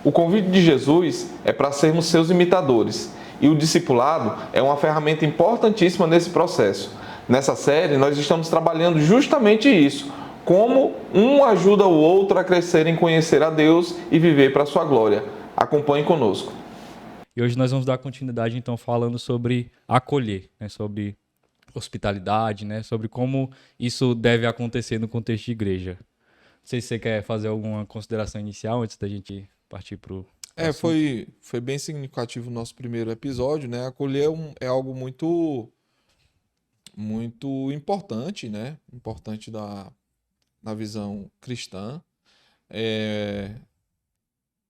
O convite de Jesus é para sermos seus imitadores, e o discipulado é uma ferramenta importantíssima nesse processo. Nessa série, nós estamos trabalhando justamente isso, como um ajuda o outro a crescer em conhecer a Deus e viver para a sua glória. Acompanhe conosco. E hoje nós vamos dar continuidade, então, falando sobre acolher, né, sobre hospitalidade, né, sobre como isso deve acontecer no contexto de igreja. Não sei se você quer fazer alguma consideração inicial antes da gente partir para o assunto. Foi bem significativo o nosso primeiro episódio, né? Acolher é algo muito importante, né? Importante na visão cristã, é,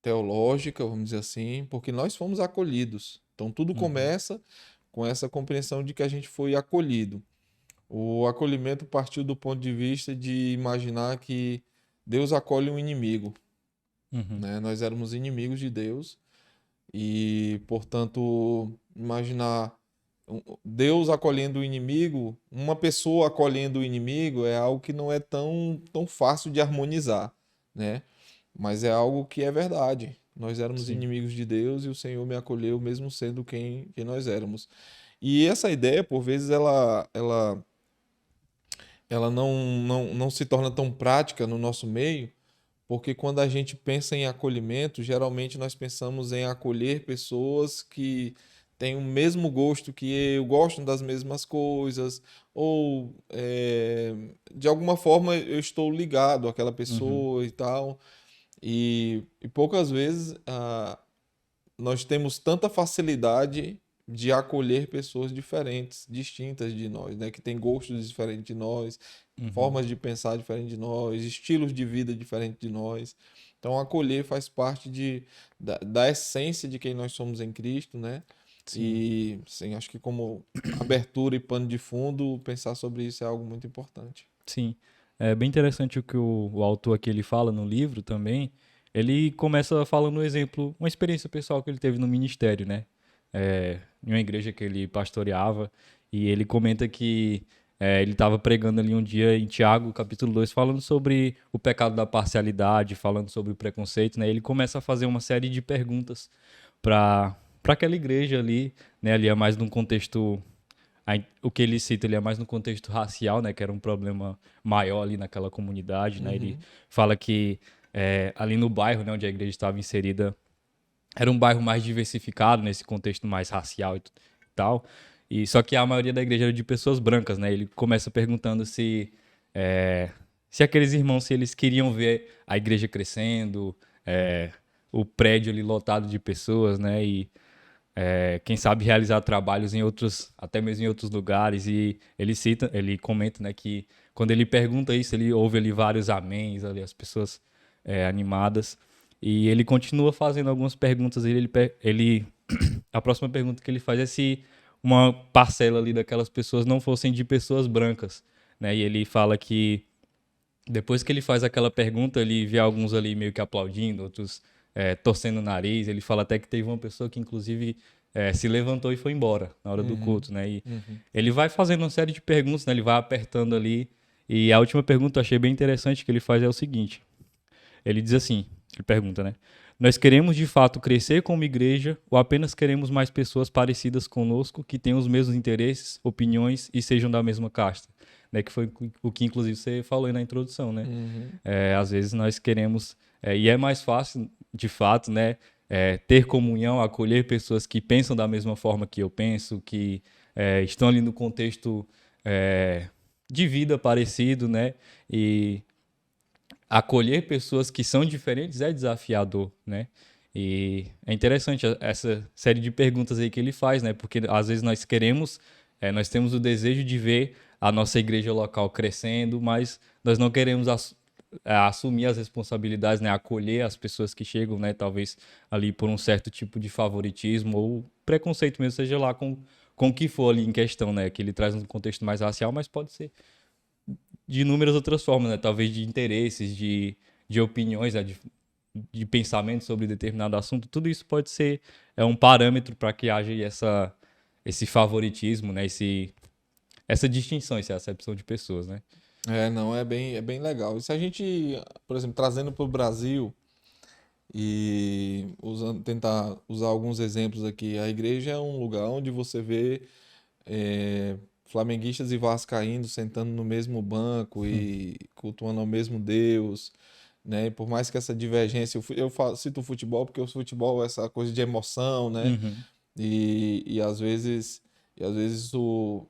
teológica, vamos dizer assim, porque nós fomos acolhidos. Então tudo Uhum, começa com essa compreensão de que a gente foi acolhido. O acolhimento partiu do ponto de vista de imaginar que Deus acolhe um inimigo, uhum, né? Nós éramos inimigos de Deus e, portanto, imaginar Deus acolhendo o inimigo, uma pessoa acolhendo o inimigo é algo que não é tão fácil de harmonizar, né? Mas é algo que é verdade. Nós éramos sim. inimigos de Deus e o Senhor me acolheu mesmo sendo quem nós éramos. E essa ideia, por vezes, ela não se torna tão prática no nosso meio, porque quando a gente pensa em acolhimento, geralmente nós pensamos em acolher pessoas que têm o mesmo gosto que eu, gostam das mesmas coisas, ou de alguma forma eu estou ligado àquela Uhum, pessoa e tal. E poucas vezes nós temos tanta facilidade de acolher pessoas diferentes, distintas de nós, né? Que têm gostos diferentes de nós, uhum, formas de pensar diferentes de nós, estilos de vida diferentes de nós. Então, acolher faz parte da essência de quem nós somos em Cristo, né? sim, E, sim, acho que como abertura e pano de fundo, pensar sobre isso é algo muito importante. sim. É bem interessante o que o autor aqui ele fala no livro também. Ele começa falando um exemplo, uma experiência pessoal que ele teve no ministério, né? Em uma igreja que ele pastoreava, e ele comenta que ele estava pregando ali um dia em Tiago, capítulo 2, falando sobre o pecado da parcialidade, falando sobre o preconceito, né? Ele começa a fazer uma série de perguntas para aquela igreja ali, né? Ali é mais num contexto o que ele cita ele é mais no contexto racial, né, que era um problema maior ali naquela comunidade, né? Ele Uhum. fala que ali no bairro, né, onde a igreja estava inserida, era um bairro mais diversificado nesse contexto mais racial e tal. E só que a maioria da igreja era de pessoas brancas, né? Ele começa perguntando é, se aqueles irmãos se eles queriam ver a igreja crescendo, o prédio ali lotado de pessoas, né? E quem sabe realizar trabalhos em outros, até mesmo em outros lugares. E ele cita, ele comenta, né, que quando ele pergunta isso, ele ouve ali vários améns, ali as pessoas animadas. E ele continua fazendo algumas perguntas. A próxima pergunta que ele faz é se uma parcela ali daquelas pessoas não fossem de pessoas brancas, né? E ele fala que depois que ele faz aquela pergunta, ele vê alguns ali meio que aplaudindo, outros torcendo o nariz. Ele fala até que teve uma pessoa que, inclusive, se levantou e foi embora na hora do Uhum. culto, né? E Uhum. ele vai fazendo uma série de perguntas, né? Ele vai apertando ali. E a última pergunta eu achei bem interessante que ele faz é o seguinte. Ele diz assim, ele pergunta, né? Nós queremos de fato crescer como igreja ou apenas queremos mais pessoas parecidas conosco que tenham os mesmos interesses, opiniões e sejam da mesma casta? Né, que foi o que inclusive você falou aí na introdução, né? Uhum. Às vezes nós queremos, e é mais fácil, de fato, né? Ter comunhão, acolher pessoas que pensam da mesma forma que eu penso, que estão ali no contexto de vida parecido, né? E acolher pessoas que são diferentes é desafiador, né? E é interessante essa série de perguntas aí que ele faz, né? Porque às vezes nós temos o desejo de ver a nossa igreja local crescendo, mas nós não queremos assumir as responsabilidades, né? Acolher as pessoas que chegam, né? Talvez ali por um certo tipo de favoritismo ou preconceito mesmo, seja lá com o que for ali em questão, né? Que ele traz um contexto mais racial, mas pode ser de inúmeras outras formas, né? Talvez de interesses, de opiniões, né? De pensamento sobre determinado assunto. Tudo isso pode ser um parâmetro para que haja aí esse favoritismo, né? Essa distinção, essa acepção de pessoas, né? Não, é bem legal. E se a gente, por exemplo, trazendo para o Brasil, E tentar usar alguns exemplos aqui. A igreja é um lugar onde você vê flamenguistas e vascaínos sentando no mesmo banco e cultuando ao mesmo Deus, né? E por mais que essa divergência, cito o futebol porque o futebol é essa coisa de emoção, né? Uhum. E às vezes isso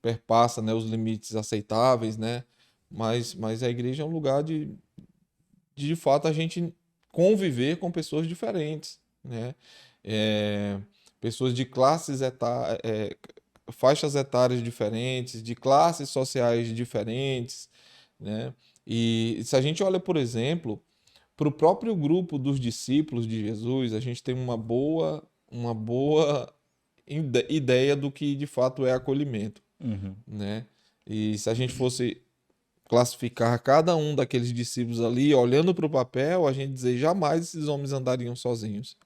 perpassa, né, os limites aceitáveis, né? Mas a igreja é um lugar de fato a gente conviver com pessoas diferentes, né? É, pessoas de faixas etárias diferentes, de classes sociais diferentes, né? E se a gente olha, por exemplo, para o próprio grupo dos discípulos de Jesus, a gente tem uma boa ideia do que de fato é acolhimento, Uhum. né? E se a gente fosse classificar cada um daqueles discípulos ali, olhando para o papel, a gente dizer jamais esses homens andariam sozinhos,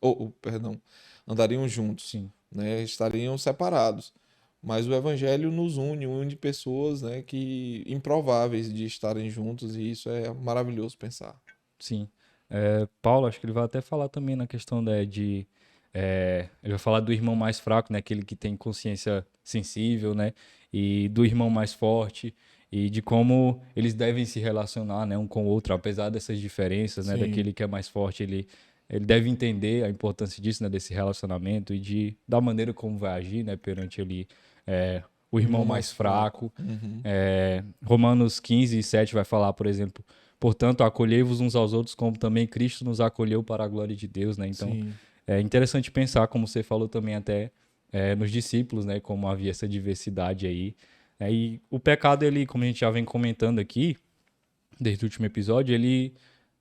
perdão, andariam juntos, Sim. né? Estariam separados. Mas o evangelho nos une pessoas, né, que improváveis de estarem juntos e isso é maravilhoso pensar. Sim. Paulo, acho que ele vai até falar também na questão, né, ele vai falar do irmão mais fraco, né, aquele que tem consciência sensível, né, e do irmão mais forte, e de como eles devem se relacionar, né, um com o outro, apesar dessas diferenças, né, Sim, daquele que é mais forte, ele deve entender a importância disso, né, desse relacionamento e da maneira como vai agir, né, perante o o irmão irmão mais mais fraco. fraco. Uhum. Romanos 15:7 vai falar, por exemplo, portanto, acolhei-vos uns aos outros como também Cristo nos acolheu para a glória de Deus, né? Então, Sim, é interessante pensar, como você falou também até nos discípulos, né? Como havia essa diversidade aí. E o pecado, ele, como a gente já vem comentando aqui, desde o último episódio, ele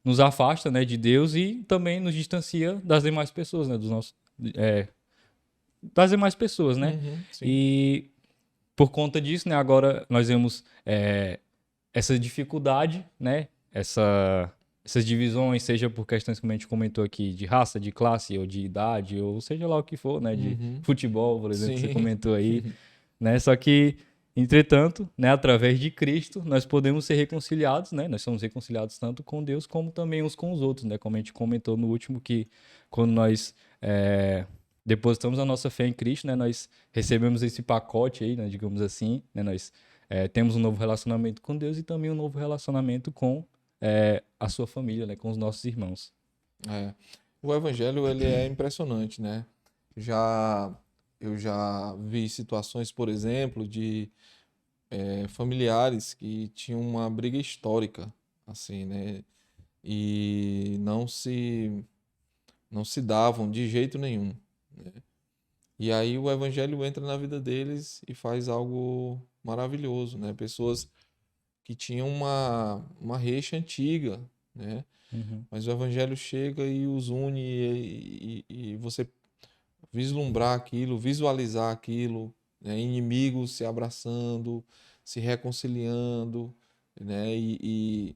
nos afasta, né, de Deus e também nos distancia das demais pessoas, né? É, das demais pessoas, né? uhum, sim, E por conta disso, né, agora nós vemos essa dificuldade, né? Essas divisões, seja por questões como a gente comentou aqui, de raça, de classe, ou de idade, ou seja lá o que for, né? De uhum, futebol, por exemplo, que você sim, comentou aí, né? Só que, entretanto, né, através de Cristo, nós podemos ser reconciliados, né? Nós somos reconciliados tanto com Deus como também uns com os outros, né? Como a gente comentou no último, que quando nós depositamos a nossa fé em Cristo, né? Nós recebemos esse pacote aí, né? Digamos assim, né? Nós temos um novo relacionamento com Deus e também um novo relacionamento com a sua família, né? Com os nossos irmãos. é. O evangelho, ele é impressionante, né? Já, eu já vi situações, por exemplo, de familiares que tinham uma briga histórica, assim, né? E não se davam de jeito nenhum, né? E aí o evangelho entra na vida deles e faz algo maravilhoso, né? Pessoas que tinham uma rixa antiga, né? Uhum. Mas o evangelho chega e os une e você vislumbrar aquilo, visualizar aquilo, né? Inimigos se abraçando, se reconciliando, né? E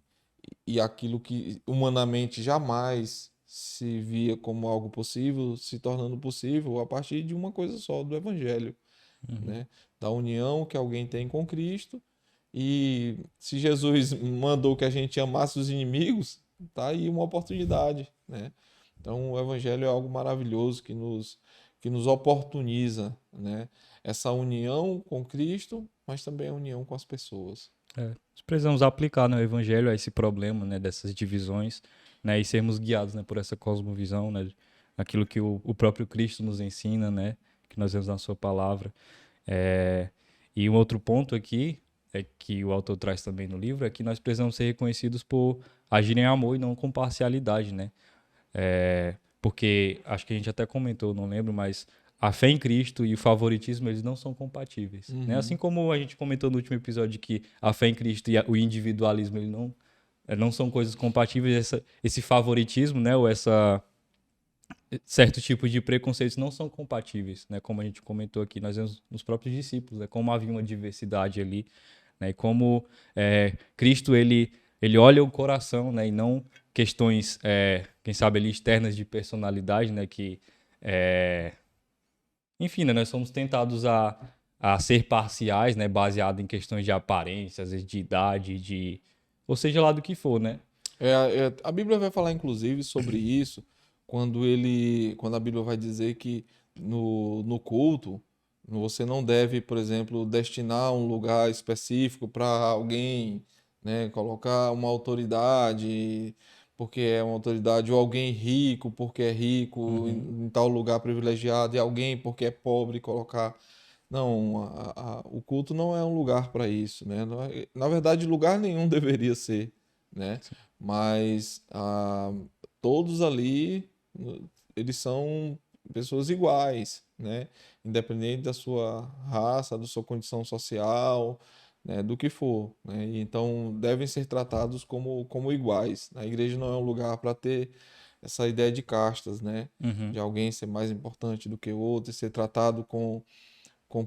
aquilo que humanamente jamais se via como algo possível, se tornando possível a partir de uma coisa só, do evangelho, Uhum. né? Da união que alguém tem com Cristo. E se Jesus mandou que a gente amasse os inimigos, tá aí uma oportunidade, né? Então o evangelho é algo maravilhoso que nos oportuniza, né? Essa união com Cristo, mas também a união com as pessoas. Nós precisamos aplicar, né, o evangelho a esse problema, né, dessas divisões, né, e sermos guiados, né, por essa cosmovisão, né, aquilo que o próprio Cristo nos ensina, né, que nós vemos na sua palavra. É, e um outro ponto aqui, que o autor traz também no livro, é que nós precisamos ser reconhecidos por agir em amor e não com parcialidade, né? Porque acho que a gente até comentou, não lembro, mas a fé em Cristo e o favoritismo, eles não são compatíveis, né? Assim Uhum. como a gente comentou no último episódio que a fé em Cristo e o individualismo, eles não são coisas compatíveis, esse favoritismo, né, ou essa certo tipo de preconceitos não são compatíveis, né? Como a gente comentou aqui, nós vemos nos próprios discípulos, né? Como havia uma diversidade ali, né? E como Cristo ele olha o coração, né? E não questões, quem sabe ali externas de personalidade, né? Enfim, né? Nós somos tentados a ser parciais, né? Baseado em questões de aparência, às vezes de idade, ou seja lá do que for, né? A Bíblia vai falar, inclusive, sobre isso quando a Bíblia vai dizer que no culto você não deve, por exemplo, destinar um lugar específico para alguém, né, colocar uma autoridade porque é uma autoridade, ou alguém rico porque é rico Uhum. em tal lugar privilegiado, e alguém porque é pobre colocar. Não, o culto não é um lugar para isso, né? Na verdade, lugar nenhum deveria ser, né? Sim. Mas todos ali, eles são pessoas iguais, né? Independente da sua raça, da sua condição social, né? Do que for, né? E então devem ser tratados como iguais. A igreja não é um lugar para ter essa ideia de castas, né? Uhum. De alguém ser mais importante do que o outro e ser tratado com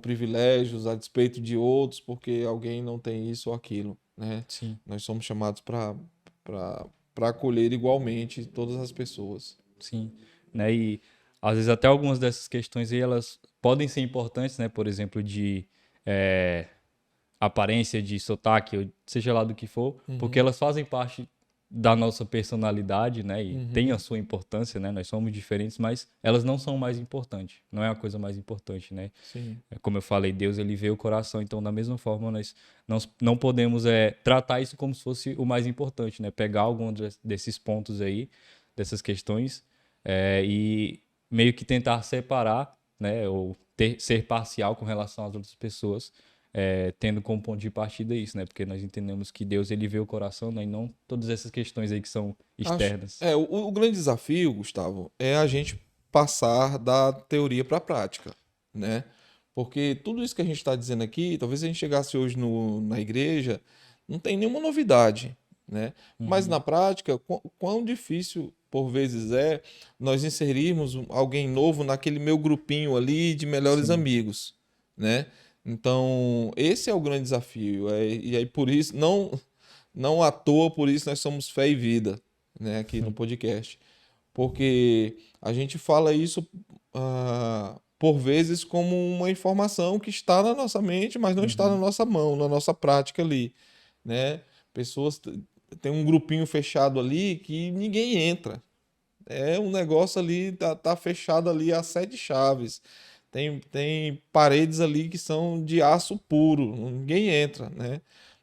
privilégios a despeito de outros, porque alguém não tem isso ou aquilo, né? Sim, Nós somos chamados para acolher igualmente todas as pessoas. sim. Né? E às vezes até algumas dessas questões aí, elas podem ser importantes, né? Por exemplo, de eh, aparência, de sotaque, ou seja lá do que for, porque Uhum, elas fazem parte da nossa personalidade, né? E tem a uhum, sua importância, né? Nós somos diferentes, mas elas não são mais importantes. Não é a coisa mais importante, né? sim. Como eu falei, Deus ele vê o coração, então da mesma forma nós não podemos tratar isso como se fosse o mais importante, né? Pegar algum desses pontos aí, dessas questões, e meio que tentar separar, né? Ou ser parcial com relação às outras pessoas, tendo como ponto de partida isso, né? Porque nós entendemos que Deus ele vê o coração, né? E não todas essas questões aí que são externas. O grande desafio, Gustavo, é a gente passar da teoria para a prática, né? Porque tudo isso que a gente está dizendo aqui, talvez a gente chegasse hoje na igreja, não tem nenhuma novidade, né? Mas Uhum. na prática, quão difícil por vezes é nós inserirmos alguém novo naquele meu grupinho ali de melhores Sim. amigos, né? Então, esse é o grande desafio. E aí, por isso, não à toa, por isso nós somos Fé e Vida, né, aqui no podcast. Porque a gente fala isso por vezes como uma informação que está na nossa mente, mas não está na Uhum. nossa mão, na nossa prática ali, né? Pessoas tem um grupinho fechado ali que ninguém entra. É um negócio ali, tá fechado ali a sete chaves. Tem paredes ali que são de aço puro, ninguém entra, né?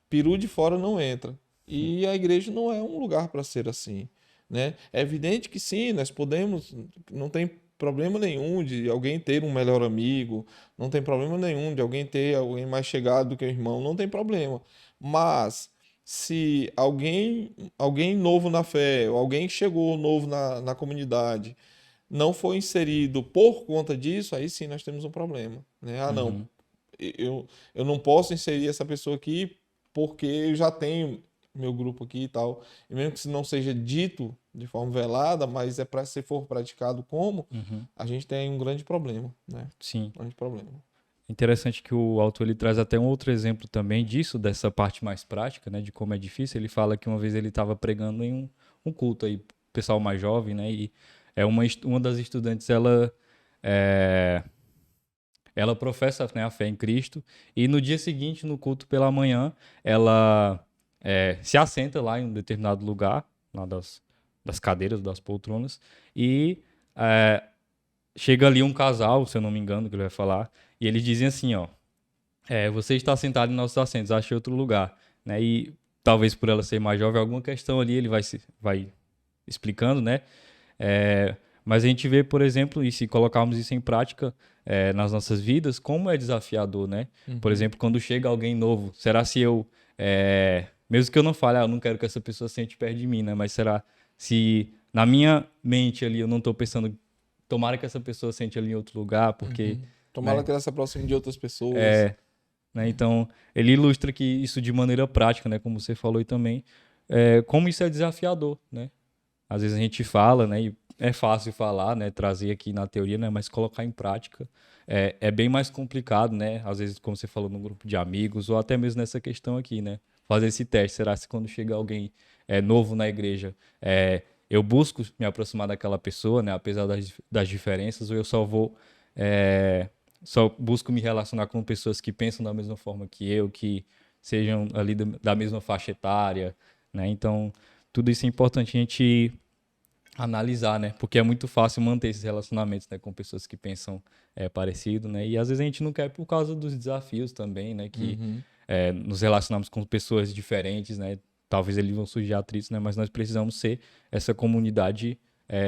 Peru de fora não entra. E a igreja não é um lugar para ser assim, né? É evidente que sim, nós podemos, não tem problema nenhum de alguém ter um melhor amigo, não tem problema nenhum de alguém ter alguém mais chegado do que o irmão, não tem problema. Mas se alguém novo na fé, ou alguém que chegou novo na comunidade, não foi inserido por conta disso, aí sim nós temos um problema, né? Ah, não, Uhum. eu não posso inserir essa pessoa aqui porque eu já tenho meu grupo aqui e tal. E mesmo que isso não seja dito de forma velada, mas é para se for praticado como, Uhum. a gente tem um grande problema, né? Sim. Um grande problema. Interessante que o autor ele traz até um outro exemplo também disso, dessa parte mais prática, né, de como é difícil. Ele fala que uma vez ele estava pregando em um culto aí, pessoal mais jovem, né, e uma das estudantes, é, ela professa, né, a fé em Cristo, e no dia seguinte, no culto pela manhã, ela se assenta lá em um determinado lugar, lá das cadeiras, das poltronas, e é, chega ali um casal, se eu não me engano, que ele vai falar, e eles dizem assim, ó, você está sentado em nossos assentos, ache outro lugar, né? E talvez por ela ser mais jovem, alguma questão ali ele vai explicando, né? Mas a gente vê, por exemplo, e se colocarmos isso em prática nas nossas vidas, como é desafiador, né? Por Uhum, exemplo, quando chega alguém novo, será se mesmo que eu não fale, eu não quero que essa pessoa sente perto de mim, né? Mas será se na minha mente ali eu não estou pensando, tomara que essa pessoa sente ali em outro lugar, porque, uhum. Tomara né? que ela se aproxime de outras pessoas. Né? Então, ele ilustra que isso de maneira prática, né? Como você falou e também, como isso é desafiador, né? Às vezes a gente fala, né? E é fácil falar, né? Trazer aqui na teoria, né? Mas colocar em prática é bem mais complicado, né? Às vezes, como você falou, num grupo de amigos ou até mesmo nessa questão aqui, né? Fazer esse teste. Será que quando chega alguém novo na igreja, eu busco me aproximar daquela pessoa, né? Apesar das diferenças, ou eu é, só busco me relacionar com pessoas que pensam da mesma forma que eu, que sejam ali da mesma faixa etária, né? Então, tudo isso é importante a gente analisar, né? Porque é muito fácil manter esses relacionamentos, né, com pessoas que pensam parecido, né? E às vezes a gente não quer por causa dos desafios também, né? Que Uhum. nos relacionamos com pessoas diferentes, né? Talvez eles vão surgir atritos, né? Mas nós precisamos ser essa comunidade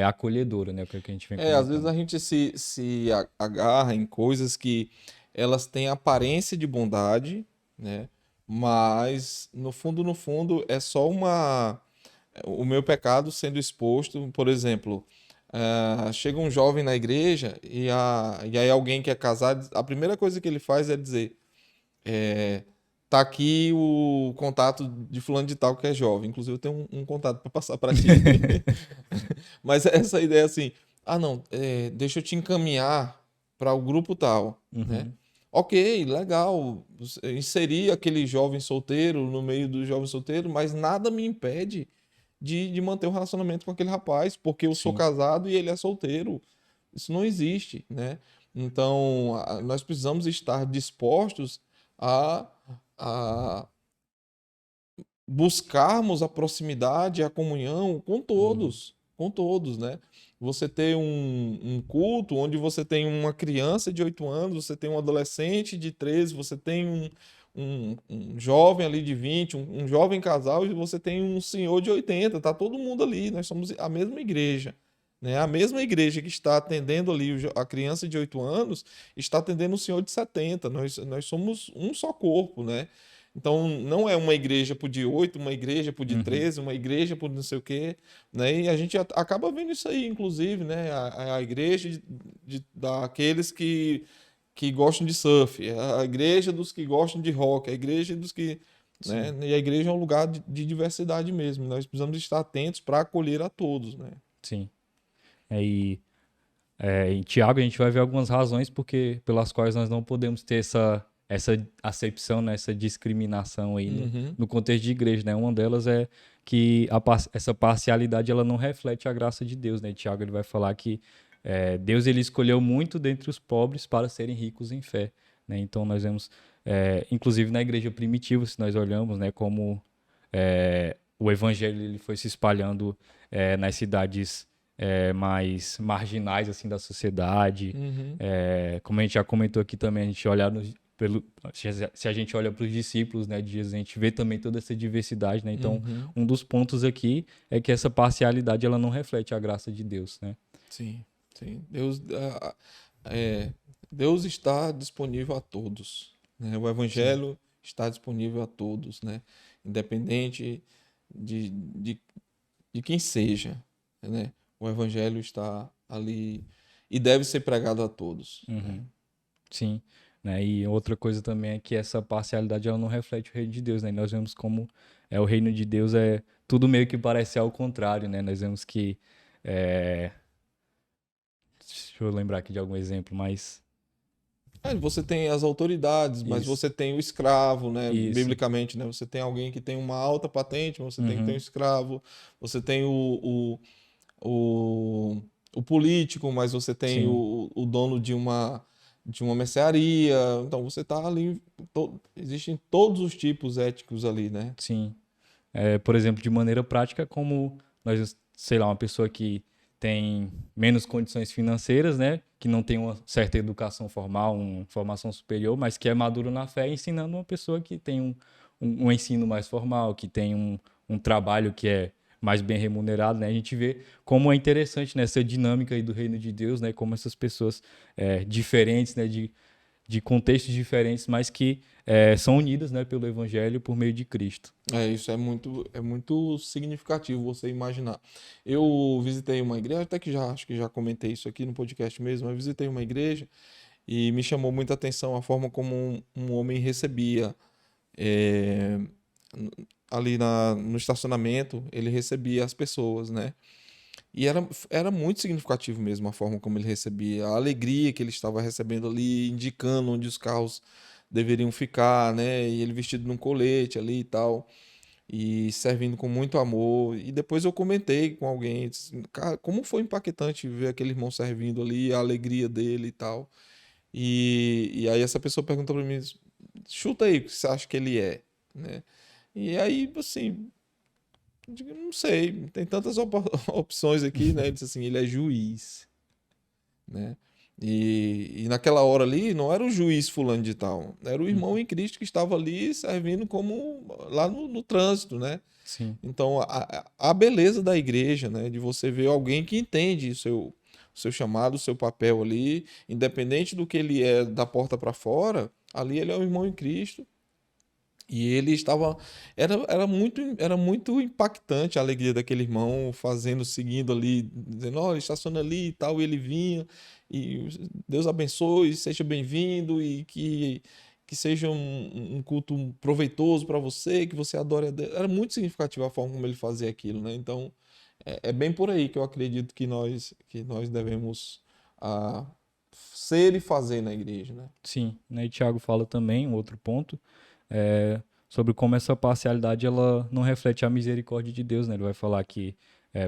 acolhedora, né? Que é o que a gente vem Às vezes comentando. a gente se agarra em coisas que elas têm aparência de bondade, né? Mas no fundo, é só o meu pecado sendo exposto. Por exemplo, chega um jovem na igreja e aí alguém que é casado, a primeira coisa que ele faz é dizer, tá aqui o contato de fulano de tal que é jovem. Inclusive eu tenho um contato para passar para ti. Mas essa ideia assim, não, deixa eu te encaminhar para o grupo tal, né? Uhum. Ok, legal, inserir aquele jovem solteiro no meio do jovem solteiro, mas nada me impede de manter um relacionamento com aquele rapaz, porque eu sou Sim. casado e ele é solteiro. Isso não existe, né? Então, nós precisamos estar dispostos a, a buscarmos a proximidade, a comunhão Uhum. com todos, né? Você ter um culto onde você tem uma criança de 8 anos, você tem um adolescente de 13, você tem um jovem ali de 20, um jovem casal, e você tem um senhor de 80, tá todo mundo ali, nós somos a mesma igreja. Né? A mesma igreja que está atendendo ali a criança de 8 anos está atendendo o senhor de 70. Nós somos um só corpo, né? Então, não é uma igreja por de 8, uma igreja por de Uhum. 13, uma igreja por não sei o quê, né? E a gente acaba vendo isso aí, inclusive, né? A igreja daqueles que gostam de surf, a igreja dos que gostam de rock, a igreja dos que, né? Sim, E a igreja é um lugar de diversidade mesmo. Nós precisamos estar atentos para acolher a todos, né? sim. Aí, em Tiago, a gente vai ver algumas razões pelas quais nós não podemos ter essa acepção, né, essa discriminação aí Uhum. no contexto de igreja, né? Uma delas é que essa parcialidade ela não reflete a graça de Deus, né? Tiago ele vai falar que Deus ele escolheu muito dentre os pobres para serem ricos em fé, né? Então nós vemos, inclusive na igreja primitiva, se nós olhamos, né, como o evangelho ele foi se espalhando nas cidades mais marginais assim da sociedade. Uhum. Como a gente já comentou aqui também, a gente olha se a gente olha para os discípulos, né, de Jesus, a gente vê também toda essa diversidade, né? Então, Uhum. um dos pontos aqui é que essa parcialidade ela não reflete a graça de Deus, né? Sim, sim. É, Deus está disponível a todos, né? O Sim. Evangelho está disponível a todos, né? Independente de, de, de quem seja, né? O Evangelho está ali e deve ser pregado a todos, né? Uhum. Sim, né? E outra coisa também é que essa parcialidade ela não reflete o reino de Deus, né? E nós vemos como o reino de Deus é tudo meio que parece ao contrário, né? Nós vemos que é, deixa eu lembrar aqui de algum exemplo, mas Você tem as autoridades, mas isso, você tem o escravo, né? isso. Biblicamente, né? Você tem alguém que tem uma alta patente, mas você tem que ter um Uhum. escravo. Você tem o, o político, mas você tem Sim, o dono de uma mercearia. Então você está ali. Existem todos os tipos éticos ali, né? sim. Por exemplo, de maneira prática, como nós, sei lá, uma pessoa que tem menos condições financeiras, né, que não tem uma certa educação formal, uma formação superior, mas que é maduro na fé, ensinando uma pessoa que tem um ensino mais formal, que tem um trabalho que é mais bem remunerado, né? A gente vê como é interessante nessa dinâmica aí do reino de Deus, né, como essas pessoas diferentes, né, de contextos diferentes, mas que são unidas, né, pelo Evangelho por meio de Cristo. Isso é muito significativo você imaginar. Eu visitei uma igreja, até que já acho que já comentei isso aqui no podcast mesmo. Eu visitei uma igreja e me chamou muita atenção a forma como um homem recebia é, ali no estacionamento, ele recebia as pessoas, né? E era muito significativo mesmo a forma como ele recebia, a alegria que ele estava recebendo ali, indicando onde os carros deveriam ficar, né? E ele vestido num colete ali e tal, e servindo com muito amor. E depois eu comentei com alguém, disse, cara, como foi impactante ver aquele irmão servindo ali, a alegria dele e tal. E aí essa pessoa perguntou para mim, chuta aí o que você acha que ele é, né? E aí, assim, Eu digo, não sei, tem tantas opções aqui, né? Ele disse assim, ele é juiz, né? E naquela hora ali não era o juiz fulano de tal, era o irmão em Cristo que estava ali servindo como lá no trânsito, né? Sim, Então a beleza da igreja, né? De você ver alguém que entende o seu chamado, o seu papel ali, independente do que ele é da porta para fora, ali ele é um irmão em Cristo. E ele estava. Era muito impactante a alegria daquele irmão fazendo, seguindo ali, dizendo: olha, estaciona ali e tal. E ele vinha, e Deus abençoe, seja bem-vindo, e que seja um culto proveitoso para você, que você adore a Deus. Era muito significativa a forma como ele fazia aquilo, né? Então, é bem por aí que eu acredito que nós devemos ah, ser e fazer na igreja, né? sim. Né? E Tiago fala também, um outro ponto, é, sobre como essa parcialidade ela não reflete a misericórdia de Deus, né? Ele vai falar que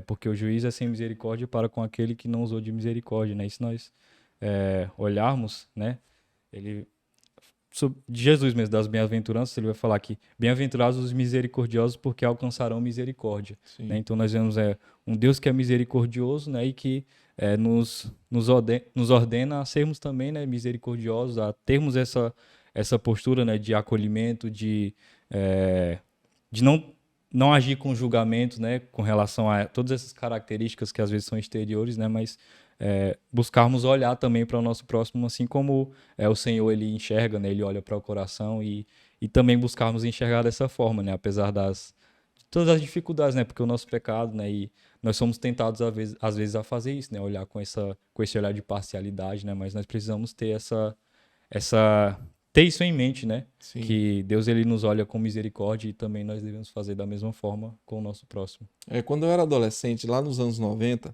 porque o juiz é sem misericórdia para com aquele que não usou de misericórdia, né? E se nós olharmos, né? Ele de Jesus mesmo, das bem-aventuranças, ele vai falar que bem-aventurados os misericordiosos porque alcançarão misericórdia, né? Sim. Então nós vemos um Deus que é misericordioso, né? E que nos ordena a sermos também, né, misericordiosos, a termos essa postura, né, de acolhimento, de não agir com julgamento, né, com relação a todas essas características que às vezes são exteriores, né, mas buscarmos olhar também para o nosso próximo, assim como o Senhor ele enxerga, né, ele olha para o coração e também buscarmos enxergar dessa forma, né, apesar de todas as dificuldades, né, porque o nosso pecado, né, e nós somos tentados às vezes a fazer isso, né, olhar com esse olhar de parcialidade, né, mas nós precisamos ter ter isso em mente, né? Sim. Que Deus ele nos olha com misericórdia e também nós devemos fazer da mesma forma com o nosso próximo. Quando eu era adolescente, lá nos anos 90,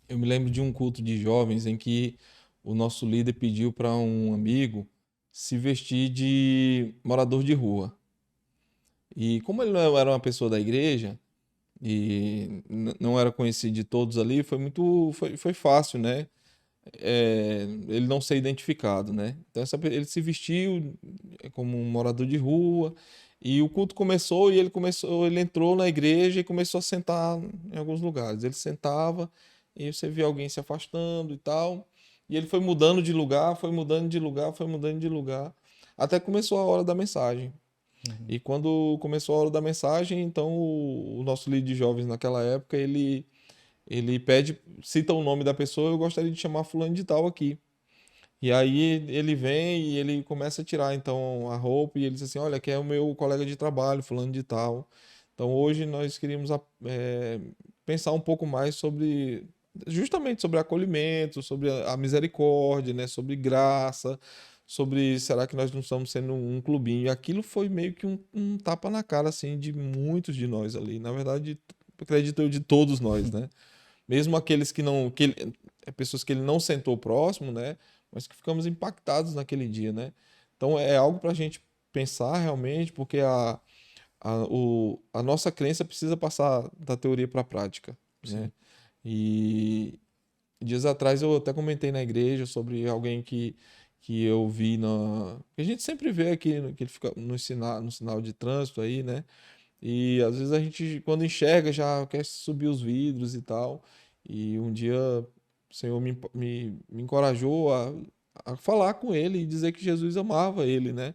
eu me lembro de um culto de jovens em que o nosso líder pediu para um amigo se vestir de morador de rua. E como ele não era uma pessoa da igreja e não era conhecido de todos ali, foi fácil, né? Ele não ser identificado, né? Então ele se vestiu como um morador de rua e o culto começou e ele entrou na igreja e começou a sentar em alguns lugares. Ele sentava e você via alguém se afastando e tal, e ele foi mudando de lugar, foi mudando de lugar, foi mudando de lugar, até que começou a hora da mensagem. Uhum. E quando começou a hora da mensagem, então o nosso líder de jovens naquela época, ele pede, cita o nome da pessoa, eu gostaria de chamar fulano de tal aqui. E aí ele vem e ele começa a tirar então a roupa e ele diz assim, olha, aqui é o meu colega de trabalho, fulano de tal. Então hoje nós queríamos pensar um pouco mais justamente sobre acolhimento, sobre a misericórdia, né, sobre graça, sobre será que nós não estamos sendo um clubinho. E aquilo foi meio que um tapa na cara assim de muitos de nós ali. Na verdade, acredito eu de todos nós, né? Mesmo aqueles que não, pessoas que ele não sentou próximo, né? Mas que ficamos impactados naquele dia, né? Então é algo para a gente pensar realmente, porque a nossa crença precisa passar da teoria para a prática, né? Sim. E dias atrás eu até comentei na igreja sobre alguém que eu vi que a gente sempre vê aqui, que ele fica no sinal de trânsito aí, né? E às vezes a gente, quando enxerga, já quer subir os vidros e tal. E um dia o Senhor me encorajou a falar com ele e dizer que Jesus amava ele, né?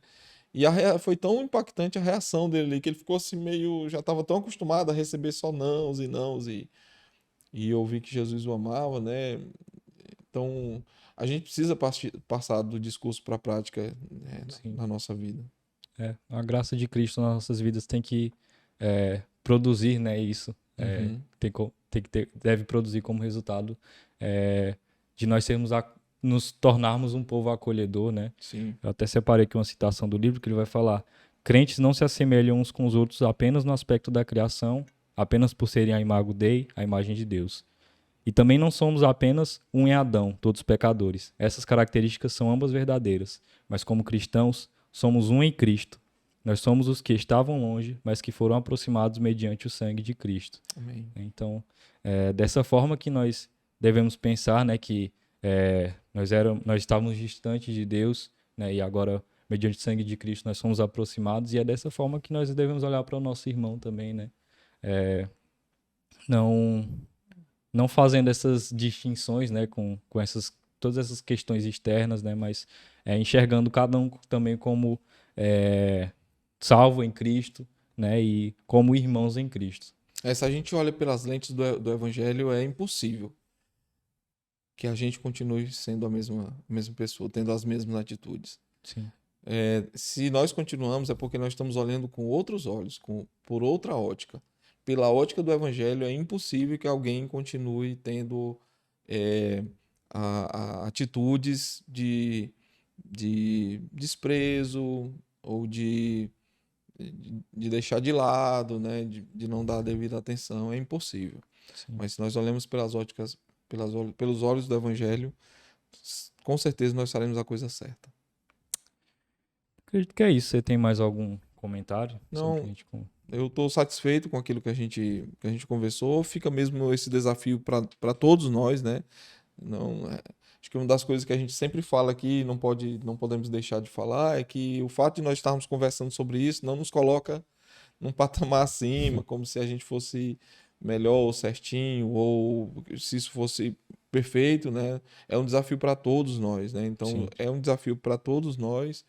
E foi tão impactante a reação dele ali, que ele ficou assim meio, já estava tão acostumado a receber só nãos e nãos e ouvir que Jesus o amava, né? Então a gente precisa passar do discurso para a prática, né, Sim. na nossa vida. A graça de Cristo nas nossas vidas tem que produzir, né, isso. Uhum, Deve produzir como resultado de nós nos tornarmos um povo acolhedor, né? sim, Eu até separei aqui uma citação do livro que ele vai falar: crentes não se assemelham uns com os outros apenas no aspecto da criação, apenas por serem a imago Dei, a imagem de Deus. E também não somos apenas um em Adão, todos pecadores. Essas características são ambas verdadeiras, mas como cristãos, somos um em Cristo. Nós somos os que estavam longe, mas que foram aproximados mediante o sangue de Cristo. amém. Então, dessa forma que nós devemos pensar, né, que nós estávamos distantes de Deus, né, e agora, mediante o sangue de Cristo, nós somos aproximados, e é dessa forma que nós devemos olhar para o nosso irmão também, né? não não fazendo essas distinções, né, com todas essas questões externas, né, mas enxergando cada um também como salvo em Cristo, né, e como irmãos em Cristo. Se a gente olha pelas lentes do Evangelho, é impossível que a gente continue sendo a mesma pessoa, tendo as mesmas atitudes. Sim. Se nós continuamos, é porque nós estamos olhando com outros olhos, por outra ótica. Pela ótica do Evangelho, é impossível que alguém continue tendo atitudes de desprezo ou de deixar de lado, né? De não dar a devida atenção. É impossível. Sim. Mas se nós olhamos pelos olhos do Evangelho, com certeza nós faremos a coisa certa. Acredito que é isso. Você tem mais algum comentário? Não, eu estou satisfeito com aquilo que a gente conversou. Fica mesmo esse desafio para todos nós, né? Não, acho que uma das coisas que a gente sempre fala aqui, não podemos deixar de falar, é que o fato de nós estarmos conversando sobre isso não nos coloca num patamar acima, como se a gente fosse melhor ou certinho, ou se isso fosse perfeito, né? É um desafio para todos nós, né? Então, Sim. é um desafio para todos nós,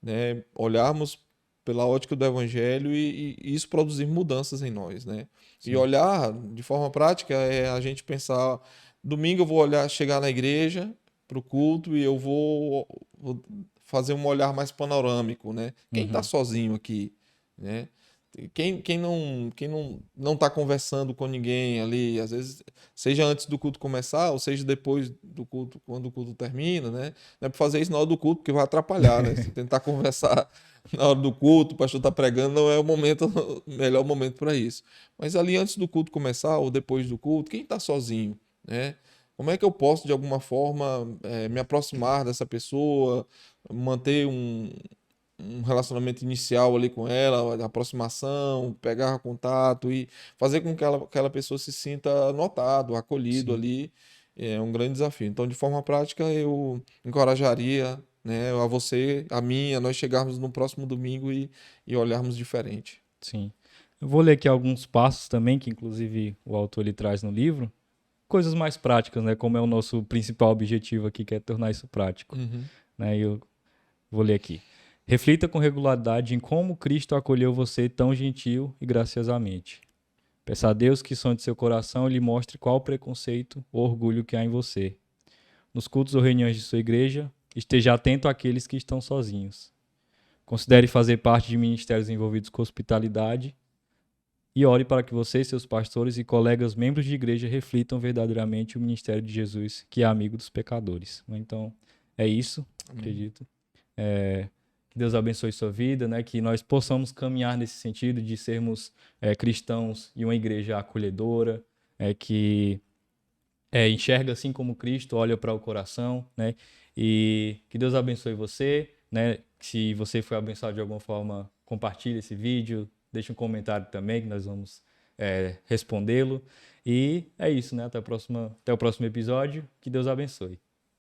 né? Olharmos pela ótica do Evangelho e isso produzir mudanças em nós, né? Sim. E olhar de forma prática é a gente pensar, domingo eu vou chegar na igreja para o culto e eu vou fazer um olhar mais panorâmico, né? Quem está sozinho aqui, né? Quem não está conversando com ninguém ali, às vezes, seja antes do culto começar, ou seja depois do culto, quando o culto termina, né? Não é para fazer isso na hora do culto, porque vai atrapalhar, né? Se tentar conversar na hora do culto, o pastor está pregando, não é o melhor momento para isso. Mas ali antes do culto começar, ou depois do culto, quem está sozinho, né? Como é que eu posso, de alguma forma, me aproximar dessa pessoa, manter um relacionamento inicial ali com ela, aproximação, pegar contato e fazer com que aquela pessoa se sinta notado, acolhido ali, é um grande desafio. Então, de forma prática, eu encorajaria, né, a você, a mim, a nós chegarmos no próximo domingo e olharmos diferente. Sim. Eu vou ler aqui alguns passos também, que inclusive o autor ele traz no livro. Coisas mais práticas, né? Como é o nosso principal objetivo aqui, que é tornar isso prático. Né? Eu vou ler aqui. Reflita com regularidade em como Cristo acolheu você tão gentil e graciosamente. Peça a Deus que sonde seu coração e lhe mostre qual preconceito ou orgulho que há em você. Nos cultos ou reuniões de sua igreja, esteja atento àqueles que estão sozinhos. Considere fazer parte de ministérios envolvidos com hospitalidade e ore para que você, seus pastores e colegas membros de igreja reflitam verdadeiramente o ministério de Jesus, que é amigo dos pecadores. Então, é isso, acredito. Que Deus abençoe sua vida, né? Que nós possamos caminhar nesse sentido de sermos cristãos e uma igreja acolhedora, que enxerga assim como Cristo, olha para o coração, né? E que Deus abençoe você, né? Se você foi abençoado de alguma forma, compartilhe esse vídeo, deixe um comentário também que nós vamos respondê-lo. E é isso, né? Até o próximo episódio. Que Deus abençoe.